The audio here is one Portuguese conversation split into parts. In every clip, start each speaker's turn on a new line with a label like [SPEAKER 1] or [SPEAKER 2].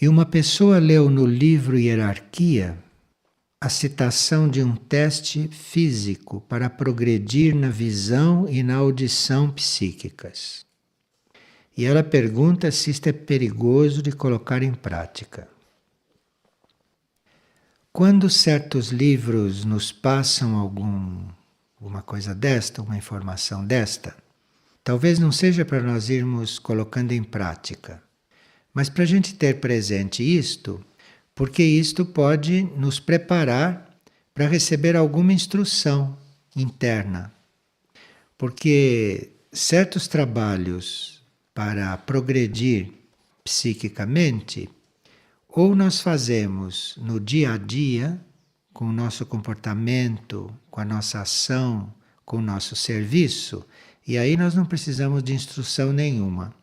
[SPEAKER 1] E uma pessoa leu no livro Hierarquia a citação de um teste físico para progredir na visão e na audição psíquicas. E ela pergunta se isto é perigoso de colocar em prática. Quando certos livros nos passam alguma coisa desta, uma informação desta, talvez não seja para nós irmos colocando em prática, mas para a gente ter presente isto, porque isto pode nos preparar para receber alguma instrução interna. Porque certos trabalhos para progredir psiquicamente, ou nós fazemos no dia a dia, com o nosso comportamento, com a nossa ação, com o nosso serviço, e aí nós não precisamos de instrução nenhuma.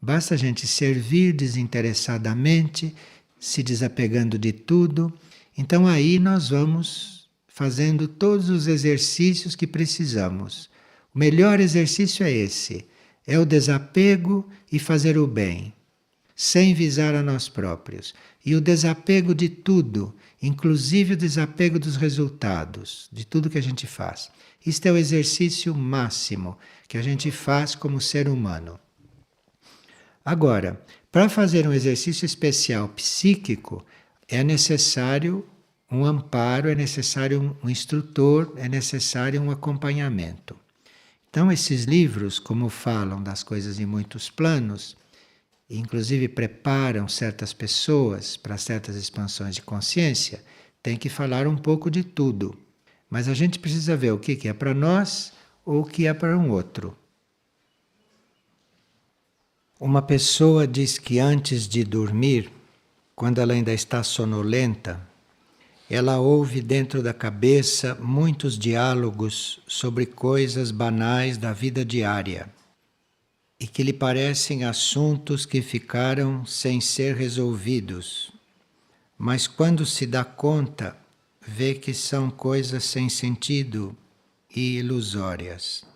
[SPEAKER 1] Basta a gente servir desinteressadamente, se desapegando de tudo. Então aí nós vamos fazendo todos os exercícios que precisamos. O melhor exercício é esse, é o desapego e fazer o bem, sem visar a nós próprios. E o desapego de tudo, inclusive o desapego dos resultados, de tudo que a gente faz. Isto é o exercício máximo que a gente faz como ser humano. Agora, para fazer um exercício especial psíquico, é necessário um amparo, é necessário um instrutor, é necessário um acompanhamento. Então, esses livros, como falam das coisas em muitos planos, inclusive preparam certas pessoas para certas expansões de consciência, tem que falar um pouco de tudo. Mas a gente precisa ver o que é para nós ou o que é para um outro. Uma pessoa diz que antes de dormir, quando ela ainda está sonolenta, ela ouve dentro da cabeça muitos diálogos sobre coisas banais da vida diária e que lhe parecem assuntos que ficaram sem ser resolvidos. Mas quando se dá conta, vê que são coisas sem sentido e ilusórias.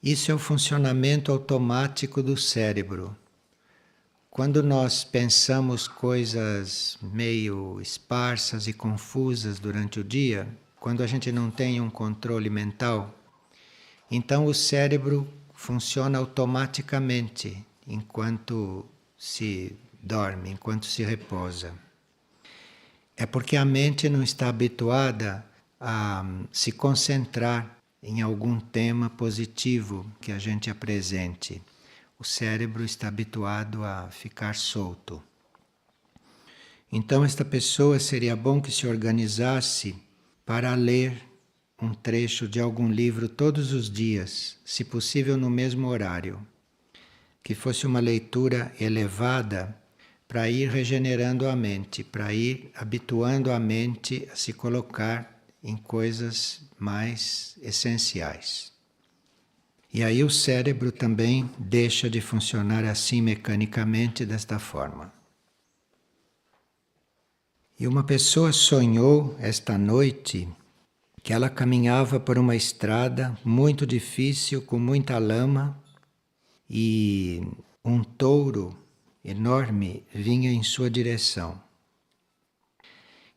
[SPEAKER 1] Isso é o funcionamento automático do cérebro. Quando nós pensamos coisas meio esparsas e confusas durante o dia, quando a gente não tem um controle mental, então o cérebro funciona automaticamente enquanto se dorme, enquanto se repousa. É porque a mente não está habituada a se concentrar em algum tema positivo que a gente apresente. O cérebro está habituado a ficar solto. Então, esta pessoa seria bom que se organizasse para ler um trecho de algum livro todos os dias, se possível no mesmo horário. Que fosse uma leitura elevada para ir regenerando a mente, para ir habituando a mente a se colocar em coisas mais essenciais. E aí o cérebro também deixa de funcionar assim mecanicamente desta forma. E uma pessoa sonhou esta noite que ela caminhava por uma estrada muito difícil, com muita lama, e um touro enorme vinha em sua direção.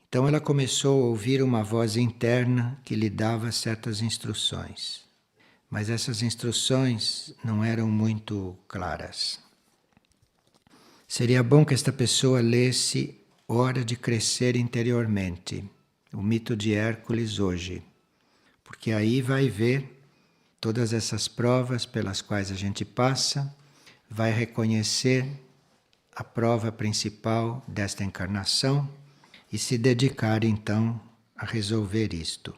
[SPEAKER 1] Então ela começou a ouvir uma voz interna que lhe dava certas instruções. Mas essas instruções não eram muito claras. Seria bom que esta pessoa lesse Hora de Crescer Interiormente, o mito de Hércules hoje. Porque aí vai ver todas essas provas pelas quais a gente passa, vai reconhecer a prova principal desta encarnação, e se dedicar então a resolver isto.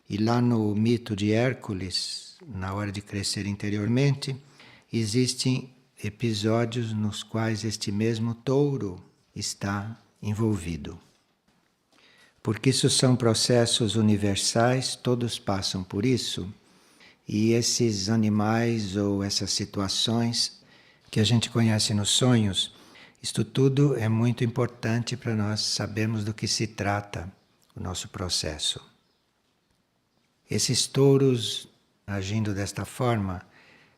[SPEAKER 1] E lá no mito de Hércules, na Hora de Crescer Interiormente, existem episódios nos quais este mesmo touro está envolvido. Porque isso são processos universais, todos passam por isso, e esses animais ou essas situações que a gente conhece nos sonhos, isto tudo é muito importante para nós sabermos do que se trata o nosso processo. Esses touros, agindo desta forma,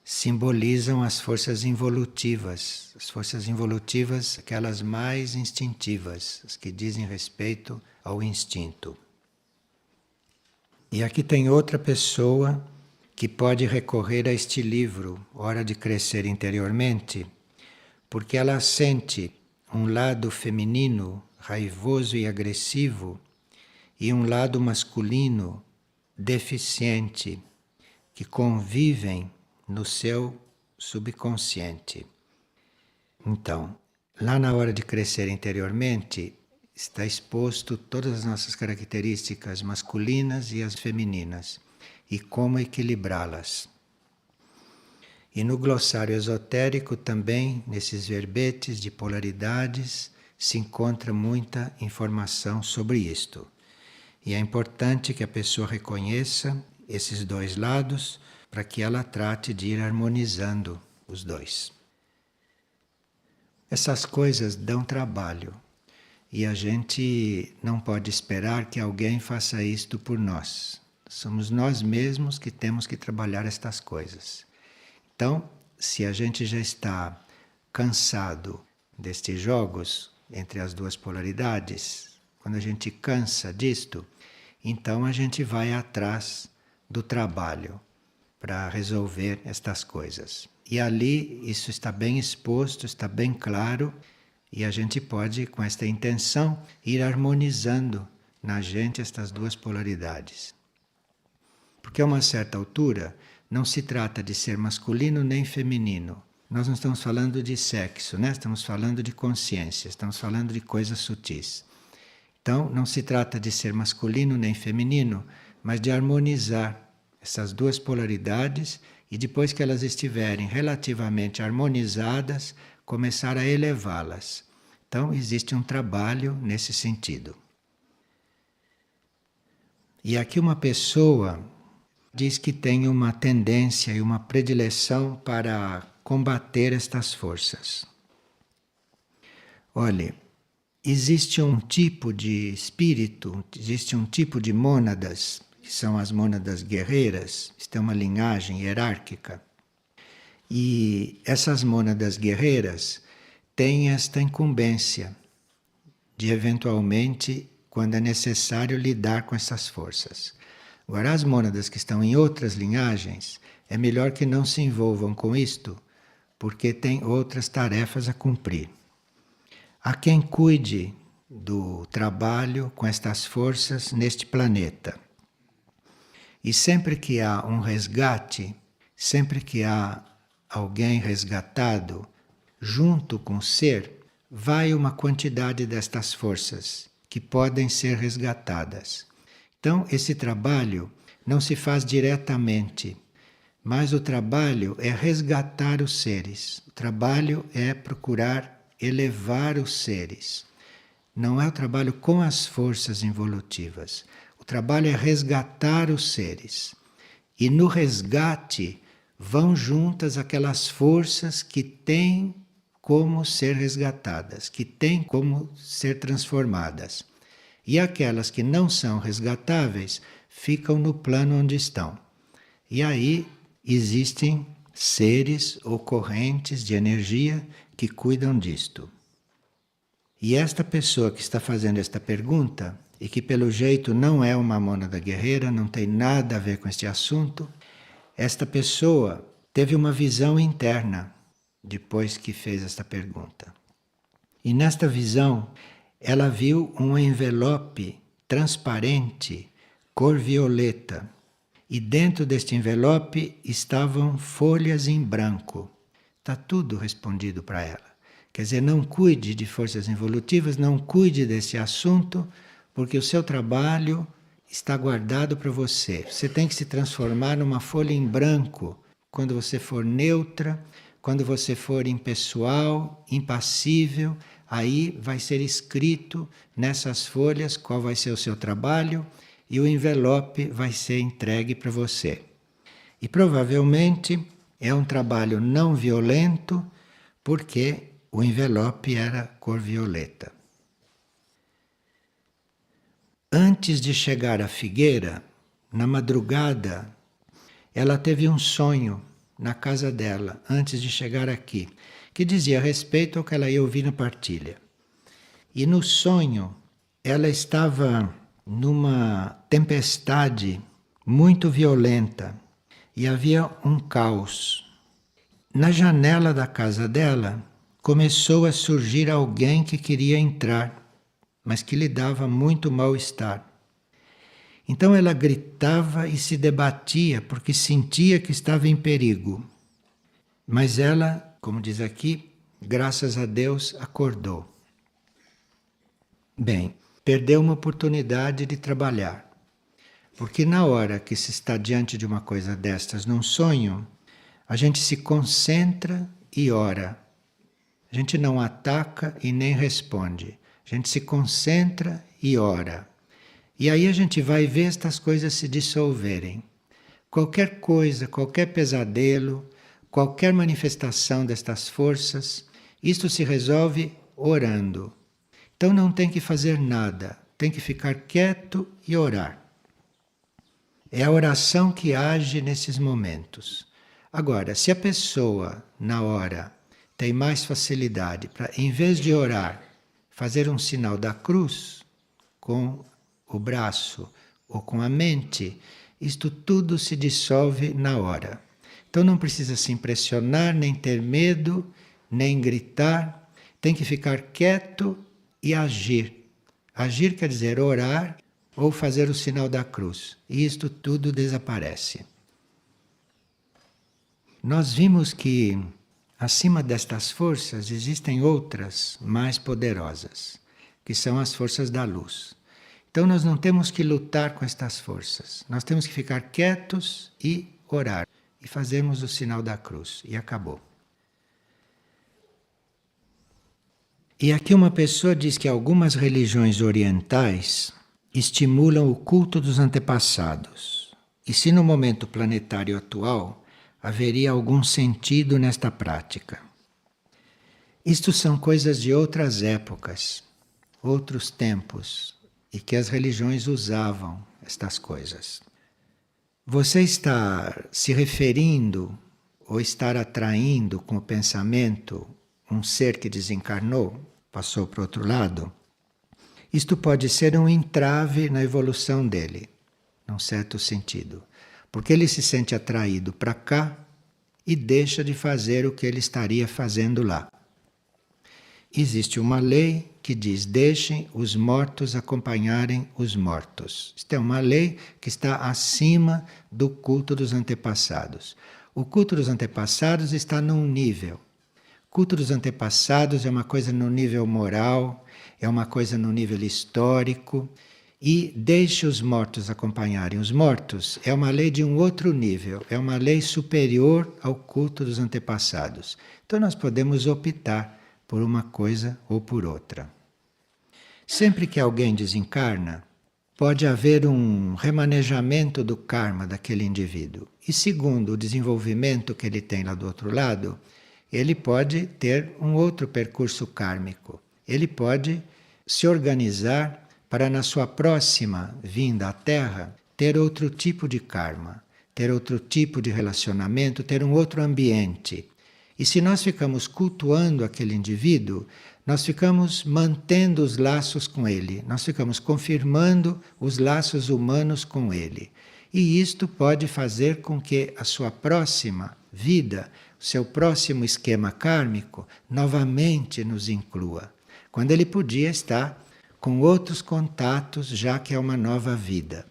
[SPEAKER 1] simbolizam as forças involutivas. As forças involutivas, aquelas mais instintivas, as que dizem respeito ao instinto. E aqui tem outra pessoa que pode recorrer a este livro, Hora de Crescer Interiormente, porque ela sente um lado feminino, raivoso e agressivo, e um lado masculino, deficiente, que convivem no seu subconsciente. Então, lá na Hora de Crescer Interiormente, está exposto todas as nossas características masculinas e as femininas, e como equilibrá-las. E no glossário esotérico também, nesses verbetes de polaridades, se encontra muita informação sobre isto. E é importante que a pessoa reconheça esses dois lados para que ela trate de ir harmonizando os dois. Essas coisas dão trabalho e a gente não pode esperar que alguém faça isto por nós. Somos nós mesmos que temos que trabalhar estas coisas. Então, se a gente já está cansado destes jogos entre as duas polaridades, quando a gente cansa disto, então a gente vai atrás do trabalho para resolver estas coisas. E ali isso está bem exposto, está bem claro, e a gente pode, com esta intenção, ir harmonizando na gente estas duas polaridades. Porque a uma certa altura não se trata de ser masculino nem feminino. Nós não estamos falando de sexo, né? Estamos falando de consciência, estamos falando de coisas sutis. Então, não se trata de ser masculino nem feminino, mas de harmonizar essas duas polaridades e depois que elas estiverem relativamente harmonizadas, começar a elevá-las. Então, existe um trabalho nesse sentido. E aqui uma pessoa diz que tem uma tendência e uma predileção para combater estas forças. Olhe, existe um tipo de espírito, existe um tipo de mônadas, que são as mônadas guerreiras, isto é uma linhagem hierárquica. E essas mônadas guerreiras têm esta incumbência de, eventualmente, quando é necessário, lidar com essas forças. Agora, as mônadas que estão em outras linhagens, é melhor que não se envolvam com isto, porque tem outras tarefas a cumprir. Há quem cuide do trabalho com estas forças neste planeta. E sempre que há um resgate, sempre que há alguém resgatado, junto com o ser, vai uma quantidade destas forças que podem ser resgatadas. Então, esse trabalho não se faz diretamente, mas o trabalho é resgatar os seres. O trabalho é procurar elevar os seres. Não é o trabalho com as forças involutivas. O trabalho é resgatar os seres. E no resgate vão juntas aquelas forças que têm como ser resgatadas, que têm como ser transformadas. E aquelas que não são resgatáveis ficam no plano onde estão. E aí existem seres ou correntes de energia que cuidam disto. E esta pessoa que está fazendo esta pergunta, e que pelo jeito não é uma mônada guerreira, não tem nada a ver com este assunto, esta pessoa teve uma visão interna depois que fez esta pergunta. E nesta visão, ela viu um envelope transparente, cor violeta. E dentro deste envelope estavam folhas em branco. Está tudo respondido para ela. Quer dizer, não cuide de forças involutivas, não cuide desse assunto, porque o seu trabalho está guardado para você. Você tem que se transformar numa folha em branco quando você for neutra, quando você for impessoal, impassível. Aí vai ser escrito nessas folhas qual vai ser o seu trabalho e o envelope vai ser entregue para você. E provavelmente é um trabalho não violento, porque o envelope era cor violeta. Antes de chegar à figueira, na madrugada, ela teve um sonho na casa dela, antes de chegar aqui, que dizia respeito ao que ela ia ouvir na partilha. E no sonho, ela estava numa tempestade muito violenta e havia um caos. Na janela da casa dela, começou a surgir alguém que queria entrar, mas que lhe dava muito mal-estar. Então ela gritava e se debatia porque sentia que estava em perigo. Mas ela, como diz aqui, graças a Deus, acordou. Bem, perdeu uma oportunidade de trabalhar. Porque na hora que se está diante de uma coisa destas, num sonho, a gente se concentra e ora. A gente não ataca e nem responde. A gente se concentra e ora. E aí a gente vai ver estas coisas se dissolverem. Qualquer coisa, qualquer pesadelo, qualquer manifestação destas forças, isto se resolve orando. Então não tem que fazer nada, tem que ficar quieto e orar. É a oração que age nesses momentos. Agora, se a pessoa, na hora, tem mais facilidade para, em vez de orar, fazer um sinal da cruz com o braço ou com a mente, isto tudo se dissolve na hora. Então não precisa se impressionar, nem ter medo, nem gritar. Tem que ficar quieto e agir. Agir quer dizer orar ou fazer o sinal da cruz. E isto tudo desaparece. Nós vimos que acima destas forças existem outras mais poderosas, que são as forças da luz. Então nós não temos que lutar com estas forças. Nós temos que ficar quietos e orar. E fazermos o sinal da cruz. E acabou. E aqui uma pessoa diz que algumas religiões orientais estimulam o culto dos antepassados. E se no momento planetário atual haveria algum sentido nesta prática. Isto são coisas de outras épocas, outros tempos, e que as religiões usavam estas coisas. Você está se referindo ou estar atraindo com o pensamento um ser que desencarnou, passou para o outro lado? Isto pode ser um entrave na evolução dele, num certo sentido. Porque ele se sente atraído para cá e deixa de fazer o que ele estaria fazendo lá. Existe uma lei que diz: deixem os mortos acompanharem os mortos. Isto é uma lei que está acima do culto dos antepassados. O culto dos antepassados está num nível. O culto dos antepassados é uma coisa no nível moral, é uma coisa no nível histórico. E deixe os mortos acompanharem os mortos é uma lei de um outro nível, é uma lei superior ao culto dos antepassados. Então nós podemos optar por uma coisa ou por outra. Sempre que alguém desencarna, pode haver um remanejamento do karma daquele indivíduo. E segundo o desenvolvimento que ele tem lá do outro lado, ele pode ter um outro percurso kármico. Ele pode se organizar para na sua próxima vinda à Terra ter outro tipo de karma, ter outro tipo de relacionamento, ter um outro ambiente. E se nós ficamos cultuando aquele indivíduo, nós ficamos mantendo os laços com ele, nós ficamos confirmando os laços humanos com ele. E isto pode fazer com que a sua próxima vida, o seu próximo esquema kármico, novamente nos inclua, quando ele podia estar com outros contatos, já que é uma nova vida.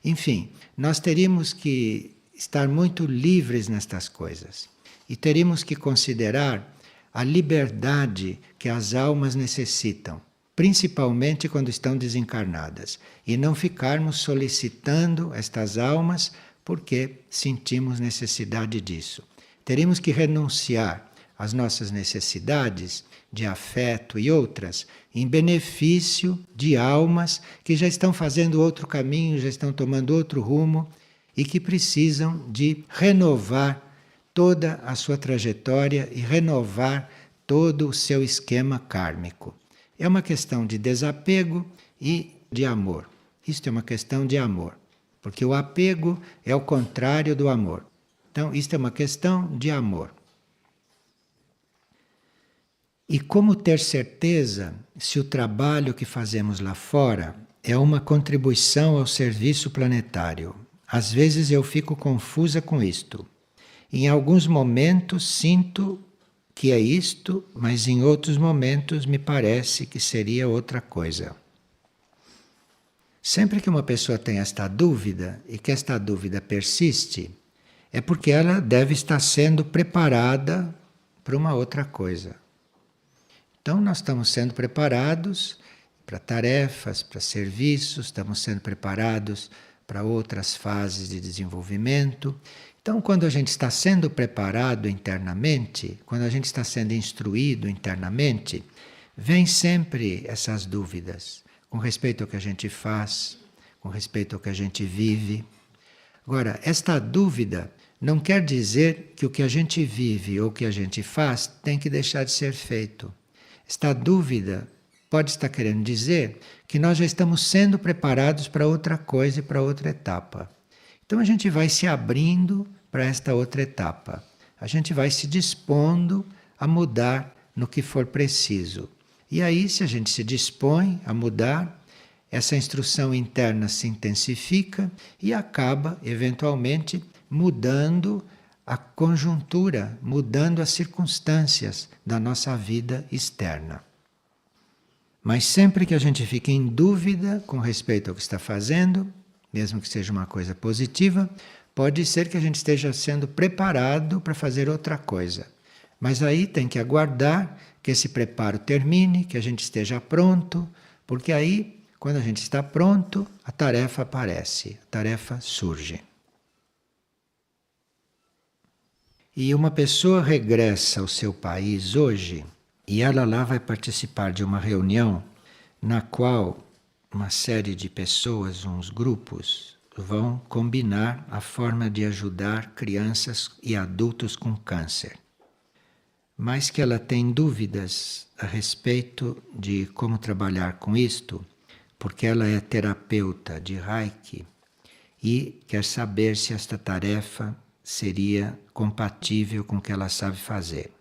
[SPEAKER 1] Enfim, nós teríamos que estar muito livres nestas coisas. E teríamos que considerar a liberdade que as almas necessitam, principalmente quando estão desencarnadas, e não ficarmos solicitando estas almas porque sentimos necessidade disso. Teríamos que renunciar às nossas necessidades de afeto e outras em benefício de almas que já estão fazendo outro caminho, já estão tomando outro rumo e que precisam de renovar toda a sua trajetória e renovar todo o seu esquema kármico. É uma questão de desapego e de amor. Isto é uma questão de amor, porque o apego é o contrário do amor. Então, isto é uma questão de amor. E como ter certeza se o trabalho que fazemos lá fora é uma contribuição ao serviço planetário? Às vezes eu fico confusa com isto. Em alguns momentos sinto que é isto, mas em outros momentos me parece que seria outra coisa. Sempre que uma pessoa tem esta dúvida e que esta dúvida persiste, é porque ela deve estar sendo preparada para uma outra coisa. Então, nós estamos sendo preparados para tarefas, para serviços, estamos sendo preparados para outras fases de desenvolvimento. Então, quando a gente está sendo preparado internamente, quando a gente está sendo instruído internamente, vem sempre essas dúvidas com respeito ao que a gente faz, com respeito ao que a gente vive. Agora, esta dúvida não quer dizer que o que a gente vive ou o que a gente faz tem que deixar de ser feito. Esta dúvida pode estar querendo dizer que nós já estamos sendo preparados para outra coisa e para outra etapa. Então a gente vai se abrindo para esta outra etapa. A gente vai se dispondo a mudar no que for preciso. E aí, se a gente se dispõe a mudar, essa instrução interna se intensifica e acaba, eventualmente, mudando a conjuntura, mudando as circunstâncias da nossa vida externa. Mas sempre que a gente fique em dúvida com respeito ao que está fazendo, mesmo que seja uma coisa positiva, pode ser que a gente esteja sendo preparado para fazer outra coisa. Mas aí tem que aguardar que esse preparo termine, que a gente esteja pronto, porque aí, quando a gente está pronto, a tarefa aparece, a tarefa surge. E uma pessoa regressa ao seu país hoje e ela lá vai participar de uma reunião na qual uma série de pessoas, uns grupos, vão combinar a forma de ajudar crianças e adultos com câncer. Mas que ela tem dúvidas a respeito de como trabalhar com isto, porque ela é terapeuta de Reiki e quer saber se esta tarefa seria compatível com o que ela sabe fazer.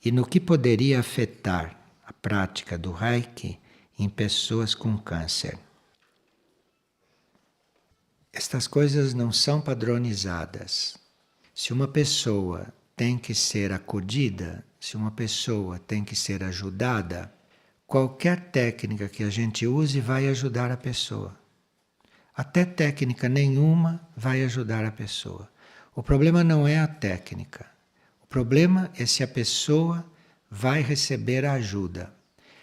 [SPEAKER 1] E no que poderia afetar a prática do Reiki em pessoas com câncer. Estas coisas não são padronizadas. Se uma pessoa tem que ser acudida, se uma pessoa tem que ser ajudada, qualquer técnica que a gente use vai ajudar a pessoa. Até técnica nenhuma vai ajudar a pessoa. O problema não é a técnica. O problema é se a pessoa vai receber a ajuda.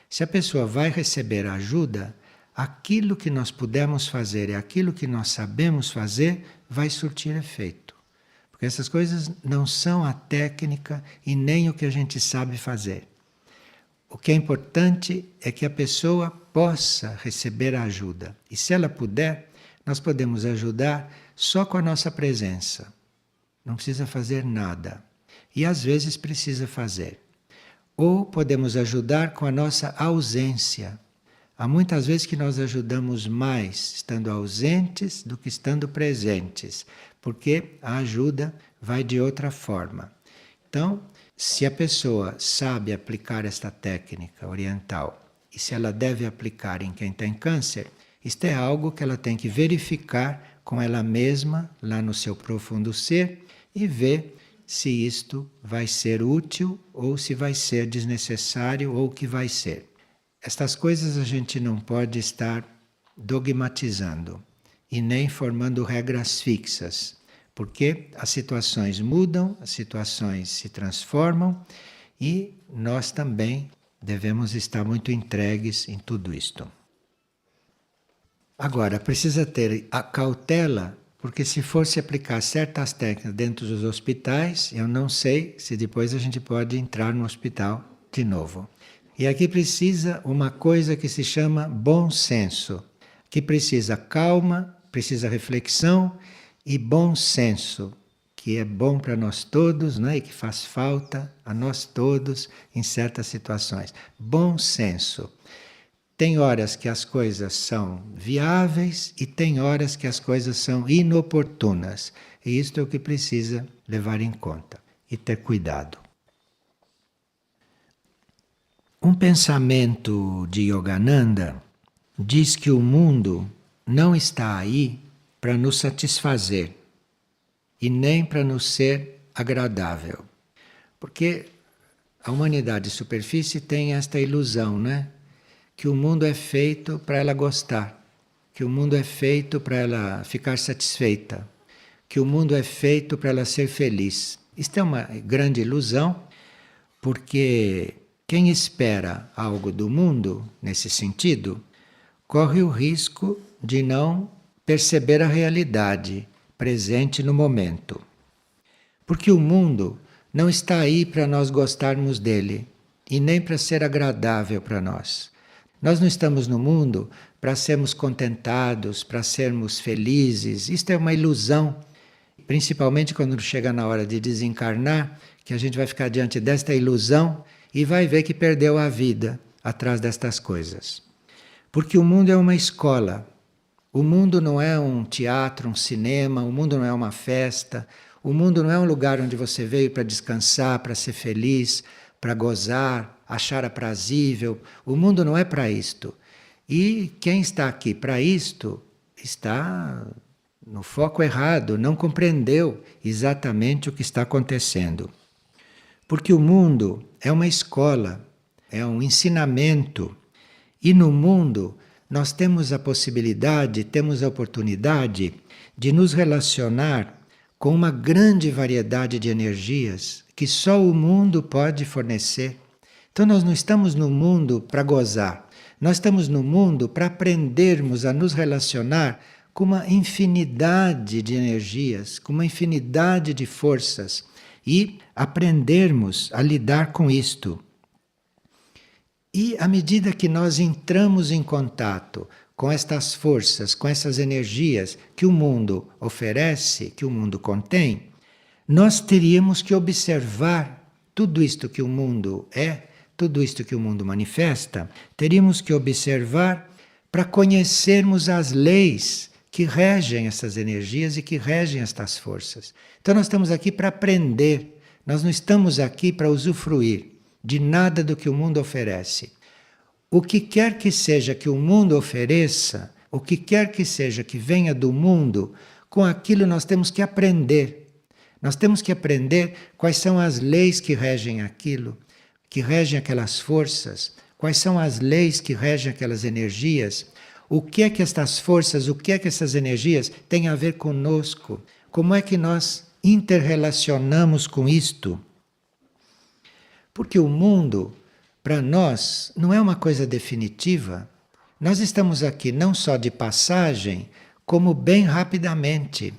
[SPEAKER 1] Se a pessoa vai receber a ajuda, aquilo que nós pudermos fazer e aquilo que nós sabemos fazer vai surtir efeito. Porque essas coisas não são a técnica e nem o que a gente sabe fazer. O que é importante é que a pessoa possa receber a ajuda. E se ela puder, nós podemos ajudar só com a nossa presença. Não precisa fazer nada. E às vezes precisa fazer. Ou podemos ajudar com a nossa ausência. Há muitas vezes que nós ajudamos mais estando ausentes do que estando presentes, porque a ajuda vai de outra forma. Então, se a pessoa sabe aplicar esta técnica oriental e se ela deve aplicar em quem tem câncer, isto é algo que ela tem que verificar com ela mesma, lá no seu profundo ser, e ver se isto vai ser útil ou se vai ser desnecessário ou o que vai ser. Estas coisas a gente não pode estar dogmatizando e nem formando regras fixas, porque as situações mudam, as situações se transformam e nós também devemos estar muito entregues em tudo isto. Agora, precisa ter a cautela, porque se fosse aplicar certas técnicas dentro dos hospitais, eu não sei se depois a gente pode entrar no hospital de novo. E aqui precisa uma coisa que se chama bom senso, que precisa calma, precisa reflexão e bom senso, que é bom para nós todos, né? E que faz falta a nós todos em certas situações. Bom senso. Tem horas que as coisas são viáveis e tem horas que as coisas são inoportunas. E isto é o que precisa levar em conta e ter cuidado. Um pensamento de Yogananda diz que o mundo não está aí para nos satisfazer e nem para nos ser agradável. Porque a humanidade de superfície tem esta ilusão, né? Que o mundo é feito para ela gostar, que o mundo é feito para ela ficar satisfeita, que o mundo é feito para ela ser feliz. Isto é uma grande ilusão, porque quem espera algo do mundo, nesse sentido, corre o risco de não perceber a realidade presente no momento. Porque o mundo não está aí para nós gostarmos dele e nem para ser agradável para nós. Nós não estamos no mundo para sermos contentados, para sermos felizes. Isto é uma ilusão, principalmente quando chega na hora de desencarnar, que a gente vai ficar diante desta ilusão e vai ver que perdeu a vida atrás destas coisas. Porque o mundo é uma escola. O mundo não é um teatro, um cinema, o mundo não é uma festa, o mundo não é um lugar onde você veio para descansar, para ser feliz, para gozar, achar aprazível. O mundo não é para isto. E quem está aqui para isto está no foco errado, não compreendeu exatamente o que está acontecendo. Porque o mundo é uma escola, é um ensinamento. E no mundo nós temos a possibilidade, temos a oportunidade de nos relacionar com uma grande variedade de energias que só o mundo pode fornecer. Então nós não estamos no mundo para gozar, nós estamos no mundo para aprendermos a nos relacionar com uma infinidade de energias, com uma infinidade de forças e aprendermos a lidar com isto. E à medida que nós entramos em contato com estas forças, com essas energias que o mundo oferece, que o mundo contém, nós teríamos que observar tudo isto que o mundo é, tudo isto que o mundo manifesta, teríamos que observar para conhecermos as leis que regem essas energias e que regem estas forças. Então nós estamos aqui para aprender, nós não estamos aqui para usufruir de nada do que o mundo oferece. O que quer que seja que o mundo ofereça, o que quer que seja que venha do mundo, com aquilo nós temos que aprender. Nós temos que aprender quais são as leis que regem aquilo, que regem aquelas forças, quais são as leis que regem aquelas energias, o que é que estas forças, o que é que essas energias têm a ver conosco, como é que nós interrelacionamos com isto. Porque o mundo, para nós, não é uma coisa definitiva. Nós estamos aqui não só de passagem, como bem rapidamente.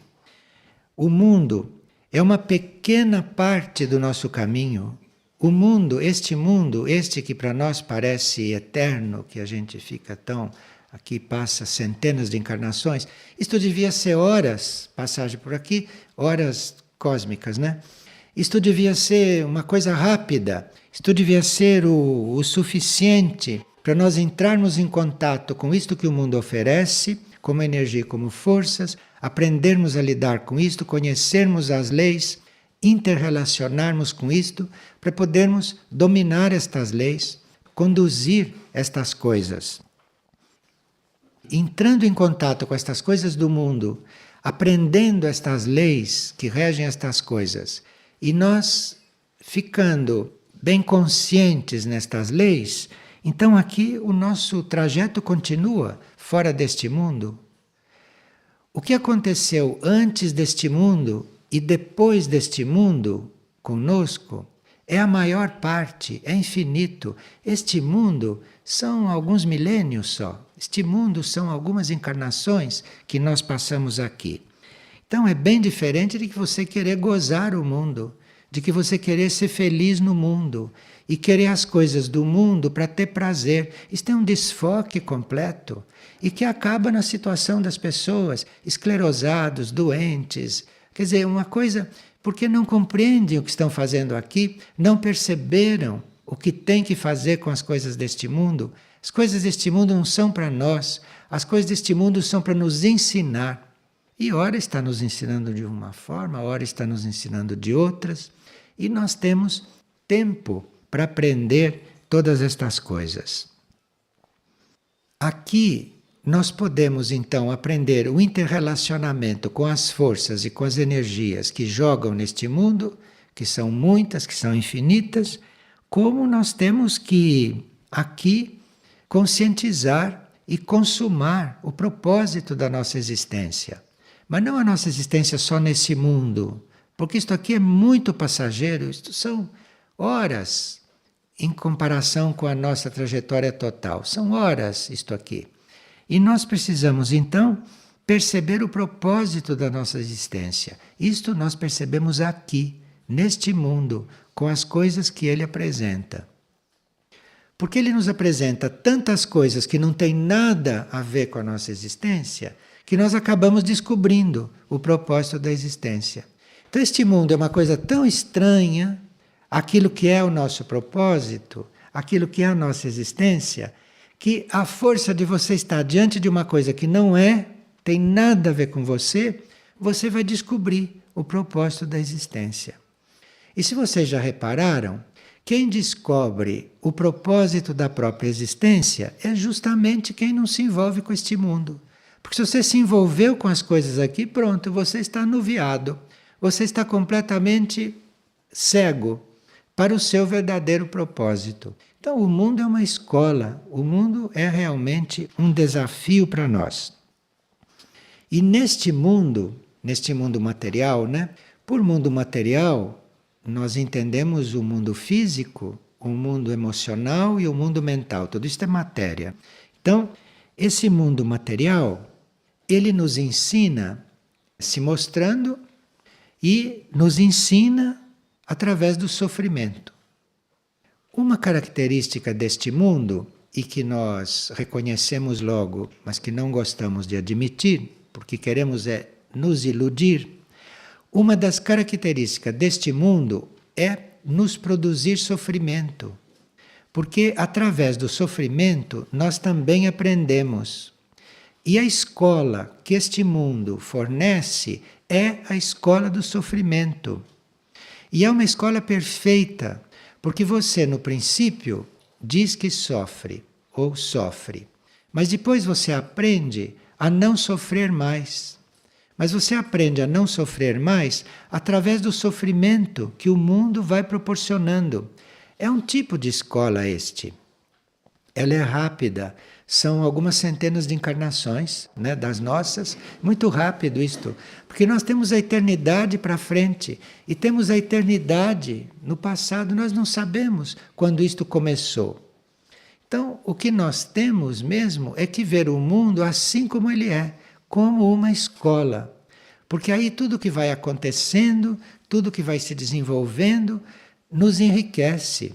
[SPEAKER 1] O mundo é uma pequena parte do nosso caminho. O mundo, este que para nós parece eterno, que a gente fica tão... Aqui passa centenas de encarnações. Isto devia ser horas, passagem por aqui, horas cósmicas, né? Isto devia ser uma coisa rápida, isto devia ser o suficiente para nós entrarmos em contato com isto que o mundo oferece, como energia, como forças, aprendermos a lidar com isto, conhecermos as leis, interrelacionarmos com isto, para podermos dominar estas leis, conduzir estas coisas. Entrando em contato com estas coisas do mundo, aprendendo estas leis que regem estas coisas, e nós ficando bem conscientes nestas leis, então aqui o nosso trajeto continua fora deste mundo. O que aconteceu antes deste mundo e depois deste mundo conosco é a maior parte, é infinito. Este mundo são alguns milênios só. Este mundo são algumas encarnações que nós passamos aqui. Então é bem diferente de que você querer gozar o mundo, de que você querer ser feliz no mundo e querer as coisas do mundo para ter prazer. Isto é um desfoque completo e que acaba na situação das pessoas, esclerosados, doentes. Quer dizer, uma coisa, porque não compreendem o que estão fazendo aqui, não perceberam o que tem que fazer com as coisas deste mundo. As coisas deste mundo não são para nós, as coisas deste mundo são para nos ensinar. E ora está nos ensinando de uma forma, ora está nos ensinando de outras, e nós temos tempo para aprender todas estas coisas. Aqui nós podemos então aprender o interrelacionamento com as forças e com as energias que jogam neste mundo, que são muitas, que são infinitas, como nós temos que aqui conscientizar e consumar o propósito da nossa existência. Mas não a nossa existência só nesse mundo, porque isto aqui é muito passageiro, isto são horas em comparação com a nossa trajetória total. São horas isto aqui. E nós precisamos então perceber o propósito da nossa existência. Isto nós percebemos aqui, neste mundo, com as coisas que ele apresenta. Porque ele nos apresenta tantas coisas que não têm nada a ver com a nossa existência, que nós acabamos descobrindo o propósito da existência. Então este mundo é uma coisa tão estranha, aquilo que é o nosso propósito, aquilo que é a nossa existência, que a força de você estar diante de uma coisa que não é, tem nada a ver com você, você vai descobrir o propósito da existência. E se vocês já repararam, quem descobre o propósito da própria existência é justamente quem não se envolve com este mundo. Porque se você se envolveu com as coisas aqui, pronto, você está anuviado. Você está completamente cego para o seu verdadeiro propósito. Então o mundo é uma escola, o mundo é realmente um desafio para nós. E neste mundo material, né? Por mundo material, nós entendemos o mundo físico, o mundo emocional e o mundo mental. Tudo isso é matéria. Então, esse mundo material, ele nos ensina se mostrando e nos ensina através do sofrimento. Uma característica deste mundo, e que nós reconhecemos logo, mas que não gostamos de admitir, porque queremos nos iludir, uma das características deste mundo é nos produzir sofrimento. Porque através do sofrimento nós também aprendemos. E a escola que este mundo fornece é a escola do sofrimento. E é uma escola perfeita, porque você, no princípio, diz que sofre ou sofre. Mas depois você aprende a não sofrer mais. Mas você aprende a não sofrer mais através do sofrimento que o mundo vai proporcionando. É um tipo de escola este. Ela é rápida. São algumas centenas de encarnações, né, das nossas. Muito rápido isto. Porque nós temos a eternidade para frente. E temos a eternidade no passado. Nós não sabemos quando isto começou. Então, o que nós temos mesmo é que ver o mundo assim como ele é. Como uma escola. Porque aí tudo que vai acontecendo, tudo que vai se desenvolvendo, nos enriquece.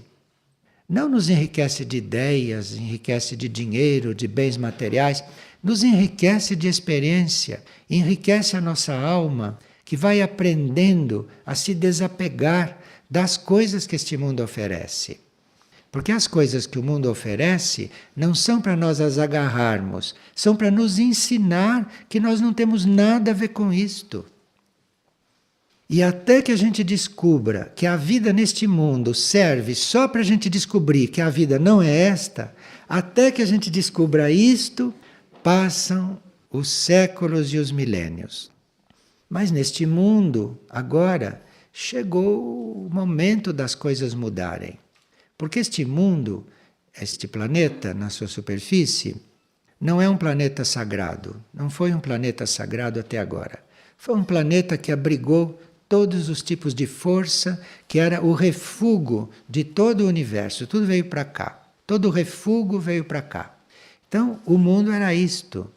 [SPEAKER 1] Não nos enriquece de ideias, enriquece de dinheiro, de bens materiais, nos enriquece de experiência, enriquece a nossa alma, que vai aprendendo a se desapegar das coisas que este mundo oferece. Porque as coisas que o mundo oferece não são para nós as agarrarmos, são para nos ensinar que nós não temos nada a ver com isto. E até que a gente descubra que a vida neste mundo serve só para a gente descobrir que a vida não é esta, até que a gente descubra isto, passam os séculos e os milênios. Mas neste mundo, agora, chegou o momento das coisas mudarem. Porque este mundo, este planeta na sua superfície, não é um planeta sagrado. Não foi um planeta sagrado até agora. Foi um planeta que abrigou todos os tipos de força, que era o refúgio de todo o universo. Tudo veio para cá. Todo o refúgio veio para cá. Então, o mundo era isto.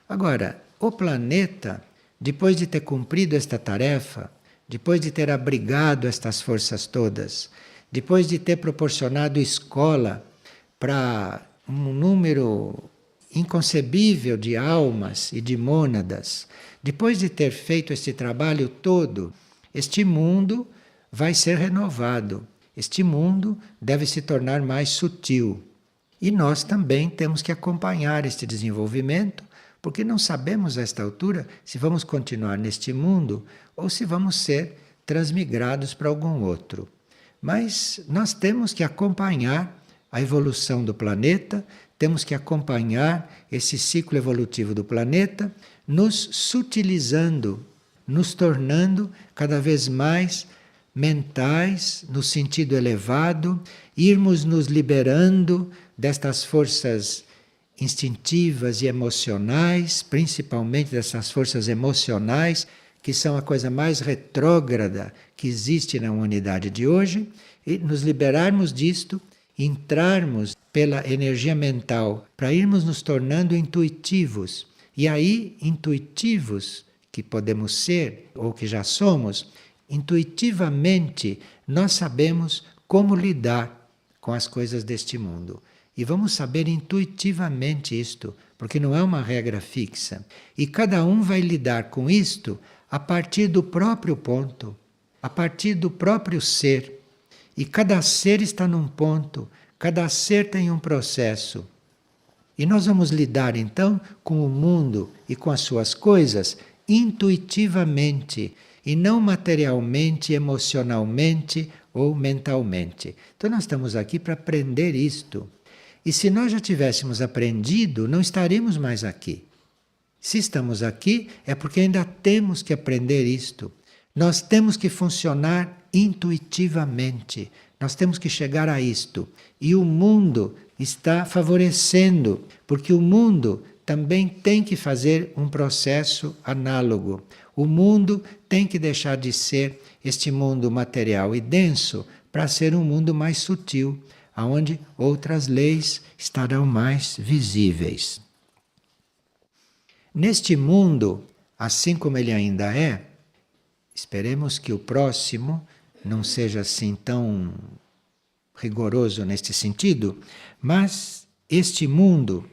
[SPEAKER 1] Agora, o planeta, depois de ter cumprido esta tarefa, depois de ter abrigado estas forças todas, depois de ter proporcionado escola para um número inconcebível de almas e de mônadas, depois de ter feito este trabalho todo, este mundo vai ser renovado. Este mundo deve se tornar mais sutil. E nós também temos que acompanhar este desenvolvimento, Porque não sabemos a esta altura se vamos continuar neste mundo ou se vamos ser transmigrados para algum outro. Mas nós temos que acompanhar a evolução do planeta, temos que acompanhar esse ciclo evolutivo do planeta, nos sutilizando, nos tornando cada vez mais mentais, no sentido elevado, irmos nos liberando destas forças instintivas e emocionais, principalmente dessas forças emocionais, que são a coisa mais retrógrada que existe na humanidade de hoje, e nos liberarmos disto, entrarmos pela energia mental, para irmos nos tornando intuitivos. E aí, intuitivos que podemos ser, ou que já somos, intuitivamente nós sabemos como lidar com as coisas deste mundo. E vamos saber intuitivamente isto, porque não é uma regra fixa. E cada um vai lidar com isto a partir do próprio ponto, a partir do próprio ser. E cada ser está num ponto, cada ser tem um processo. E nós vamos lidar então com o mundo e com as suas coisas intuitivamente, e não materialmente, emocionalmente ou mentalmente. Então nós estamos aqui para aprender isto. E se nós já tivéssemos aprendido, não estaríamos mais aqui. Se estamos aqui, é porque ainda temos que aprender isto. Nós temos que funcionar intuitivamente. Nós temos que chegar a isto. E o mundo está favorecendo, porque o mundo também tem que fazer um processo análogo. O mundo tem que deixar de ser este mundo material e denso para ser um mundo mais sutil, onde outras leis estarão mais visíveis. Neste mundo, assim como ele ainda é, esperemos que o próximo não seja assim tão rigoroso neste sentido, mas este mundo,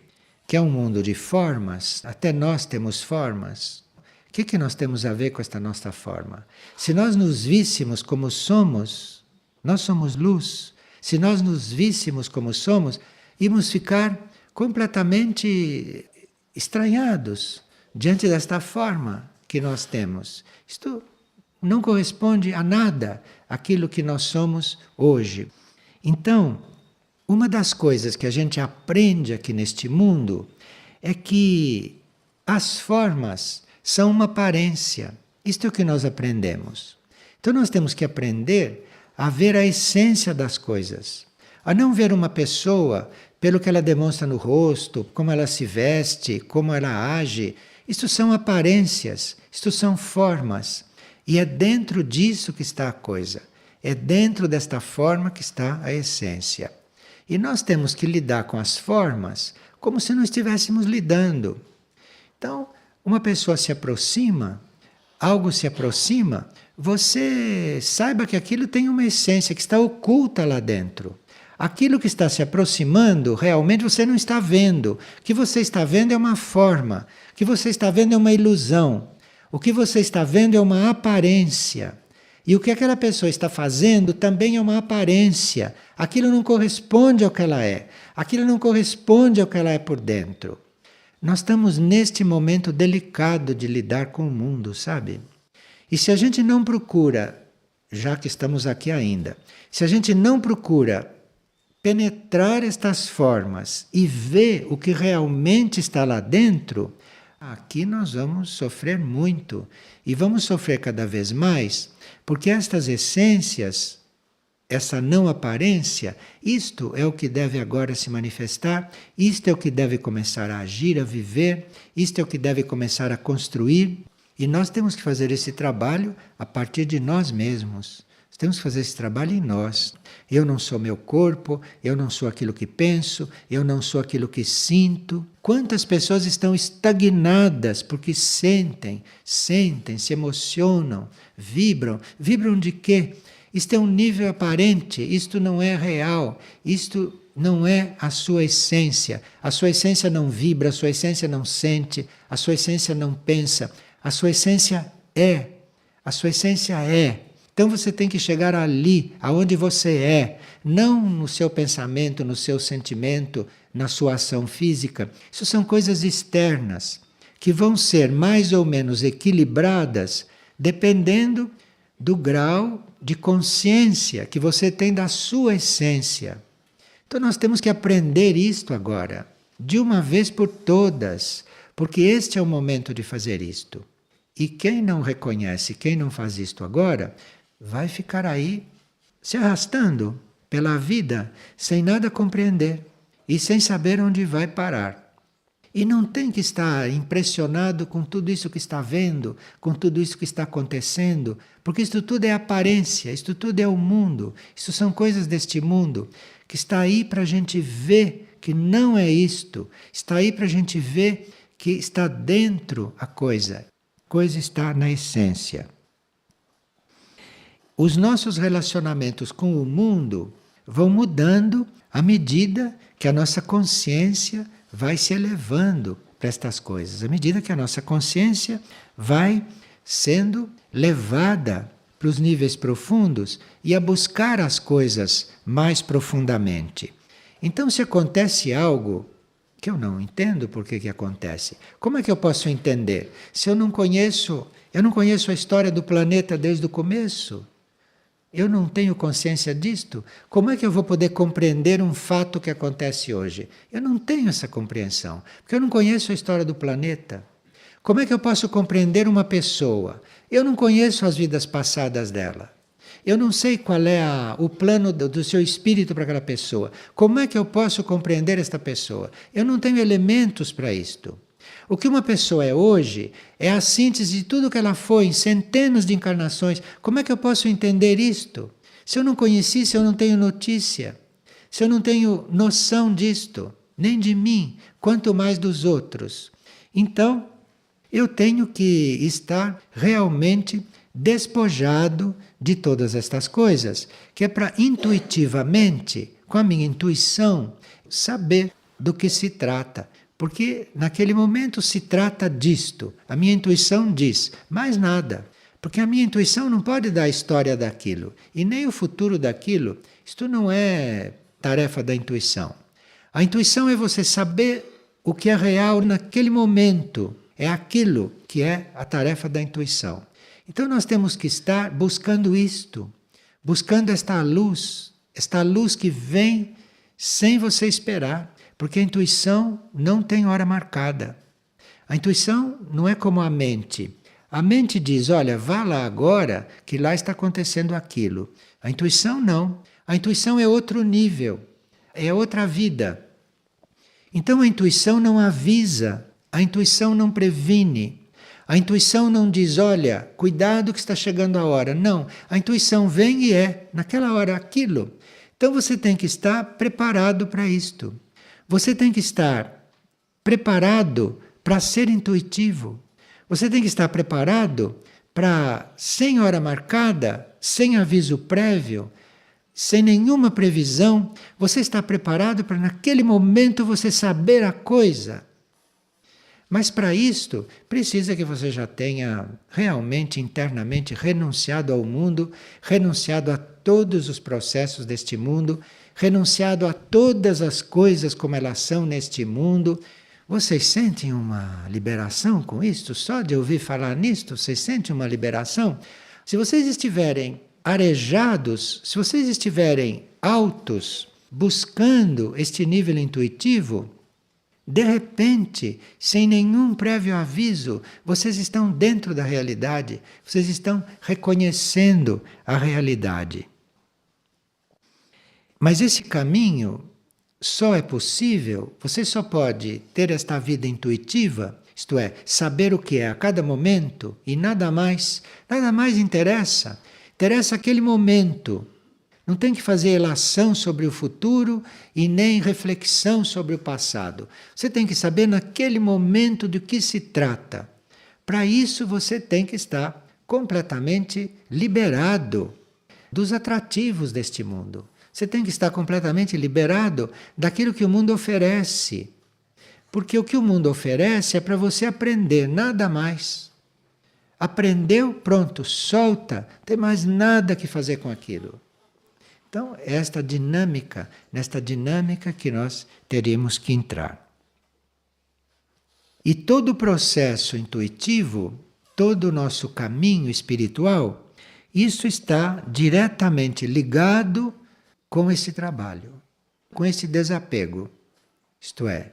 [SPEAKER 1] que é um mundo de formas, até nós temos formas. O que nós temos a ver com esta nossa forma? Se nós nos víssemos como somos, nós somos luz. Se nós nos víssemos como somos, íamos ficar completamente estranhados diante desta forma que nós temos. Isto não corresponde a nada aquilo que nós somos hoje. Então, uma das coisas que a gente aprende aqui neste mundo é que as formas são uma aparência. Isto é o que nós aprendemos. Então nós temos que aprender a ver a essência das coisas, a não ver uma pessoa pelo que ela demonstra no rosto, como ela se veste, como ela age. Isto são aparências, isto são formas. E é dentro disso que está a coisa. É dentro desta forma que está a essência. E nós temos que lidar com as formas como se não estivéssemos lidando. Então, uma pessoa se aproxima, algo se aproxima, você saiba que aquilo tem uma essência que está oculta lá dentro. Aquilo que está se aproximando, realmente você não está vendo. O que você está vendo é uma forma. O que você está vendo é uma ilusão. O que você está vendo é uma aparência. E o que aquela pessoa está fazendo também é uma aparência. Aquilo não corresponde ao que ela é. Aquilo não corresponde ao que ela é por dentro. Nós estamos neste momento delicado de lidar com o mundo, sabe? E se a gente não procura, já que estamos aqui ainda, se a gente não procura penetrar estas formas e ver o que realmente está lá dentro, aqui nós vamos sofrer muito. E vamos sofrer cada vez mais, porque estas essências, essa não aparência, isto é o que deve agora se manifestar, isto é o que deve começar a agir, a viver, isto é o que deve começar a construir. E nós temos que fazer esse trabalho a partir de nós mesmos. Temos que fazer esse trabalho em nós. Eu não sou meu corpo, eu não sou aquilo que penso, eu não sou aquilo que sinto. Quantas pessoas estão estagnadas porque sentem, se emocionam, vibram. Vibram de quê? Isto é um nível aparente, isto não é real, isto não é a sua essência. A sua essência não vibra, a sua essência não sente, a sua essência não pensa. A sua essência é. A sua essência é. Então você tem que chegar ali, aonde você é, não no seu pensamento, no seu sentimento, na sua ação física. Isso são coisas externas. que vão ser mais ou menos equilibradas dependendo do grau de consciência que você tem da sua essência. Então nós temos que aprender isto agora, de uma vez por todas, porque este é o momento de fazer isto. E quem não reconhece, quem não faz isto agora, vai ficar aí se arrastando pela vida sem nada compreender e sem saber onde vai parar. E não tem que estar impressionado com tudo isso que está vendo, com tudo isso que está acontecendo, porque isto tudo é aparência, isto tudo é o mundo, isto são coisas deste mundo, que está aí para a gente ver que não é isto, está aí para a gente ver que está dentro a coisa está na essência. Os nossos relacionamentos com o mundo vão mudando à medida que a nossa consciência vai se elevando para estas coisas, à medida que a nossa consciência vai sendo levada para os níveis profundos e a buscar as coisas mais profundamente. Então, se acontece algo que eu não entendo por que acontece, como é que eu posso entender? Se eu não conheço a história do planeta desde o começo, eu não tenho consciência disto, como é que eu vou poder compreender um fato que acontece hoje? Eu não tenho essa compreensão, porque eu não conheço a história do planeta. Como é que eu posso compreender uma pessoa? Eu não conheço as vidas passadas dela. Eu não sei qual é o plano do seu espírito para aquela pessoa. Como é que eu posso compreender esta pessoa? Eu não tenho elementos para isto. O que uma pessoa é hoje é a síntese de tudo que ela foi em centenas de encarnações. Como é que eu posso entender isto? Se eu não conheci, se eu não tenho notícia, se eu não tenho noção disto, nem de mim, quanto mais dos outros. Então, eu tenho que estar realmente despojado de todas estas coisas, que é para intuitivamente, com a minha intuição, saber do que se trata. Porque naquele momento se trata disto. A minha intuição diz, mais nada. Porque a minha intuição não pode dar a história daquilo, e nem o futuro daquilo. Isto não é tarefa da intuição. A intuição é você saber o que é real naquele momento. É aquilo que é a tarefa da intuição. Então nós temos que estar buscando isto, buscando esta luz que vem sem você esperar, porque a intuição não tem hora marcada. A intuição não é como a mente. A mente diz, olha, vá lá agora que lá está acontecendo aquilo. A intuição não. A intuição é outro nível, é outra vida. Então a intuição não avisa, a intuição não previne. A intuição não diz, olha, cuidado que está chegando a hora. Não, a intuição vem e é, naquela hora, aquilo. Então você tem que estar preparado para isto. Você tem que estar preparado para ser intuitivo. Você tem que estar preparado para, sem hora marcada, sem aviso prévio, sem nenhuma previsão, você está preparado para naquele momento você saber a coisa. Mas para isto, precisa que você já tenha realmente internamente renunciado ao mundo, renunciado a todos os processos deste mundo, renunciado a todas as coisas como elas são neste mundo. Vocês sentem uma liberação com isto? Só de ouvir falar nisto, vocês sentem uma liberação? Se vocês estiverem arejados, se vocês estiverem altos, buscando este nível intuitivo, de repente, sem nenhum prévio aviso, vocês estão dentro da realidade, vocês estão reconhecendo a realidade. Mas esse caminho só é possível, você só pode ter esta vida intuitiva, isto é, saber o que é a cada momento e nada mais interessa. Interessa aquele momento. Não tem que fazer elação sobre o futuro e nem reflexão sobre o passado. Você tem que saber naquele momento de que se trata. Para isso você tem que estar completamente liberado dos atrativos deste mundo. Você tem que estar completamente liberado daquilo que o mundo oferece. Porque o que o mundo oferece é para você aprender, nada mais. Aprendeu, pronto, solta, não tem mais nada que fazer com aquilo. Então, é nesta dinâmica que nós teríamos que entrar. E todo o processo intuitivo, todo o nosso caminho espiritual, isso está diretamente ligado com esse trabalho, com esse desapego. Isto é,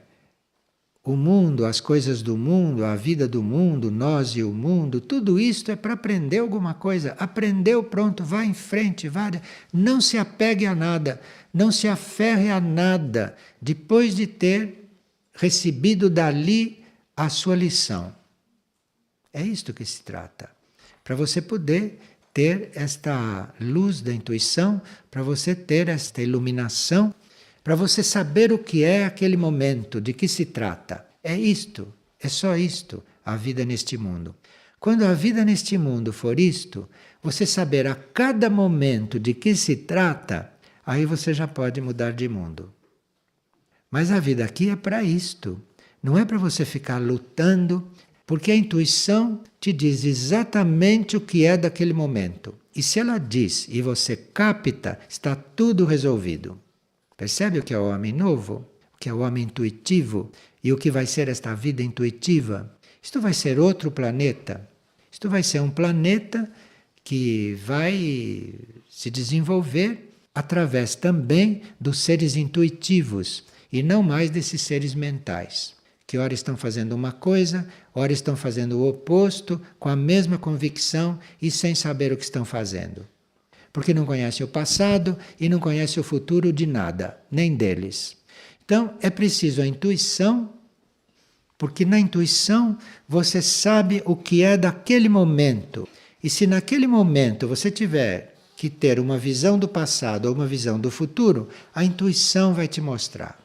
[SPEAKER 1] o mundo, as coisas do mundo, a vida do mundo, nós e o mundo, tudo isto é para aprender alguma coisa. Aprendeu, pronto, vá em frente, vá. Não se apegue a nada, não se aferre a nada, depois de ter recebido dali a sua lição. É isto que se trata. Para você poder ter esta luz da intuição, para você ter esta iluminação, para você saber o que é aquele momento, de que se trata. É isto, é só isto, a vida neste mundo. Quando a vida neste mundo for isto, você saber a cada momento de que se trata, aí você já pode mudar de mundo. Mas a vida aqui é para isto. Não é para você ficar lutando, porque a intuição te diz exatamente o que é daquele momento. E se ela diz e você capta, está tudo resolvido. Percebe o que é o homem novo? O que é o homem intuitivo? E o que vai ser esta vida intuitiva? Isto vai ser outro planeta. Isto vai ser um planeta que vai se desenvolver através também dos seres intuitivos e não mais desses seres mentais, que ora estão fazendo uma coisa, ora estão fazendo o oposto, com a mesma convicção e sem saber o que estão fazendo. Porque não conhecem o passado e não conhecem o futuro de nada, nem deles. Então é preciso a intuição, porque na intuição você sabe o que é daquele momento. E se naquele momento você tiver que ter uma visão do passado ou uma visão do futuro, a intuição vai te mostrar.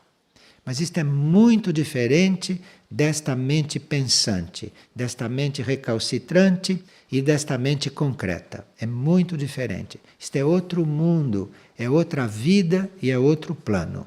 [SPEAKER 1] Mas isto é muito diferente desta mente pensante, desta mente recalcitrante e desta mente concreta. É muito diferente. Isto é outro mundo, é outra vida e é outro plano.